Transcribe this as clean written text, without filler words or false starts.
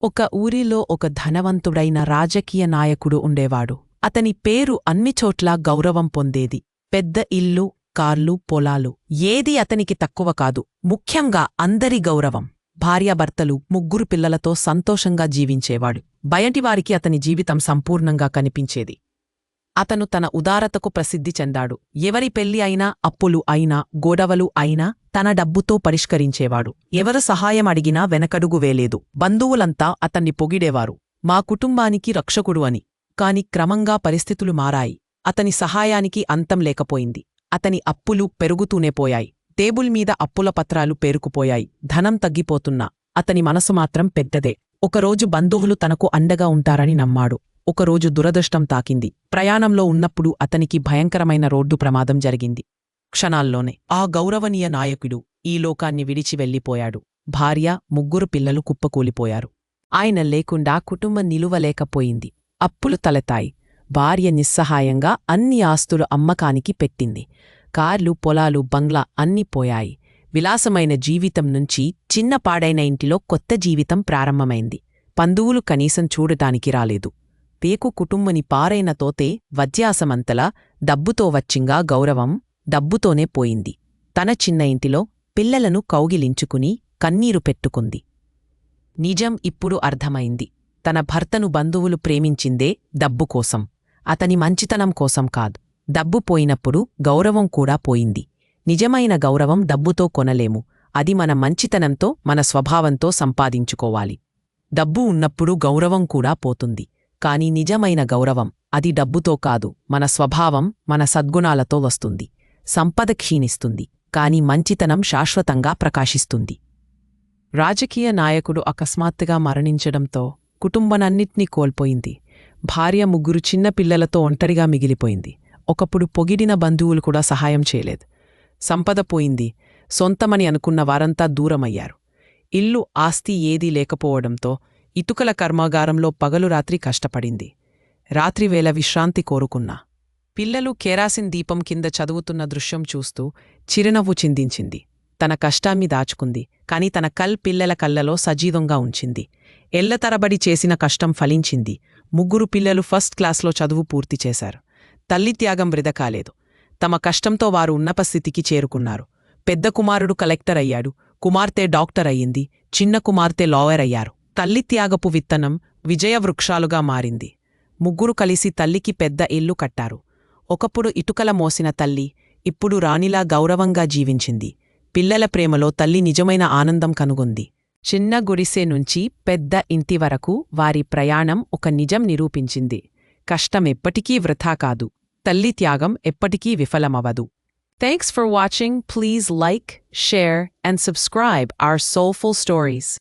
ఒక ఊరిలో ఒక ధనవంతుడైన రాజకీయ నాయకుడు ఉండేవాడు. అతని పేరు అన్నిచోట్లా గౌరవం పొందేది. పెద్ద ఇల్లు, కార్లు, పొలాలు ఏదీ అతనికి తక్కువ కాదు. ముఖ్యంగా అందరి గౌరవం. భార్యాభర్తలు, 3 పిల్లలతో సంతోషంగా జీవించేవాడు. బయటివారికి అతని జీవితం సంపూర్ణంగా కనిపించేది. అతను తన ఉదారతకు ప్రసిద్ధి చెందాడు. ఎవరి పెళ్లి అయినా, అప్పులు అయినా, గొడవలు అయినా తన డబ్బుతో పరిష్కరించేవాడు. ఎవరు సహాయం అడిగినా వెనకడుగు వేలేదు. బంధువులంతా అతన్ని పొగిడేవారు, మా కుటుంబానికి రక్షకుడు అని. కాని క్రమంగా పరిస్థితులు మారాయి. అతని సహాయానికి అంతం లేకపోయింది. అతని అప్పులు పెరుగుతూనే పోయాయి. టేబుల్ మీద అప్పుల పత్రాలు పేరుకుపోయాయి. ధనం తగ్గిపోతున్నా అతని మనసు మాత్రం పెద్దదే. ఒకరోజు బంధువులు తనకు అండగా ఉంటారని నమ్మాడు. ఒకరోజు దురదృష్టం తాకింది. ప్రయాణంలో ఉన్నప్పుడు అతనికి భయంకరమైన రోడ్డు ప్రమాదం జరిగింది. క్షణాల్లోనే ఆ గౌరవనీయ నాయకుడు ఈ లోకాన్ని విడిచి వెళ్ళిపోయాడు. భార్య, 3 పిల్లలు కుప్పకూలిపోయారు. ఆయన లేకుండా కుటుంబం నిలువలేకపోయింది. అప్పులు తలెత్తాయి. భార్య నిస్సహాయంగా అన్ని ఆస్తులు అమ్మకానికి పెట్టింది. కార్లు, పొలాలు, బంగ్లా అన్నీ పోయాయి. విలాసమైన జీవితం నుంచి చిన్న పాడైన ఇంటిలో కొత్త జీవితం ప్రారంభమైంది. బంధువులు కనీసం చూడటానికి రాలేదు. పేకు కుటుంబని పారైన తోతే వ్యత్యాసమంతలా డబ్బుతో వచ్చింగా గౌరవం డబ్బుతోనే పోయింది. తన చిన్న ఇంటిలో పిల్లలను కౌగిలించుకుని కన్నీరు పెట్టుకుంది. నిజం ఇప్పుడు అర్థమైంది. తన భర్తను బంధువులు ప్రేమించిందే డబ్బు కోసం, అతని మంచితనం కోసం కాదు. డబ్బు పోయినప్పుడు గౌరవం కూడా పోయింది. నిజమైన గౌరవం డబ్బుతో కొనలేము. అది మన మంచితనంతో, మన స్వభావంతో సంపాదించుకోవాలి. డబ్బు ఉన్నప్పుడు గౌరవం కూడా పోతుంది. కాని నిజమైన గౌరవం అది డబ్బుతో కాదు, మన స్వభావం, మన సద్గుణాలతో వస్తుంది. సంపద క్షీణిస్తుంది, కాని మంచితనం శాశ్వతంగా ప్రకాశిస్తుంది. రాజకీయ నాయకుడు అకస్మాత్తుగా మరణించడంతో కుటుంబనన్నిటినీ కోల్పోయింది. భార్య, 3 చిన్న పిల్లలతో ఒంటరిగా మిగిలిపోయింది. ఒకప్పుడు పొగిడిన బంధువులు కూడా సహాయం చేయలేదు. సంపద పోయింది. సొంతమని అనుకున్న వారంతా దూరమయ్యారు. ఇల్లు, ఆస్తి ఏదీ లేకపోవడంతో ఇటుకల కర్మాగారంలో పగలు రాత్రి కష్టపడింది. రాత్రివేళ విశ్రాంతి కోరుకున్నా. పిల్లలు కెరాసిన్ దీపం కింద చదువుతున్న దృశ్యం చూస్తూ చిరునవ్వు చిందించింది. తన కష్టాన్ని దాచుకుంది, కాని తన పిల్లల కళ్ళలో సజీవంగా ఉంచింది. ఏళ్లతరబడి చేసిన కష్టం ఫలించింది. 3 పిల్లలు ఫస్ట్ క్లాస్లో చదువు పూర్తి చేశారు. తల్లి త్యాగం వృధా కాలేదు. తమ కష్టంతో వారు ఉన్నత స్థితికి చేరుకున్నారు. పెద్ద కుమారుడు కలెక్టర్ అయ్యాడు. కుమార్తె డాక్టర్ అయ్యింది. చిన్న కుమార్తె లాయర్ అయ్యారు. తల్లి త్యాగపు విత్తనం విజయవృక్షాలుగా మారింది. 3 కలిసి తల్లికి పెద్ద ఇల్లు కట్టారు. ఒకప్పుడు ఇటుకల మోసిన తల్లి ఇప్పుడు రాణిలా గౌరవంగా జీవించింది. పిల్లల ప్రేమలో తల్లి నిజమైన ఆనందం కనుగొంది. చిన్న గుడిసె నుంచి పెద్ద ఇంటి వరకు వారి ప్రయాణం ఒక నిజం నిరూపించింది. కష్టం ఎప్పటికీ వృథా కాదు. తల్లి త్యాగం ఎప్పటికీ విఫలమవదు. Thanks for watching. Please like, share, and subscribe our soulful stories.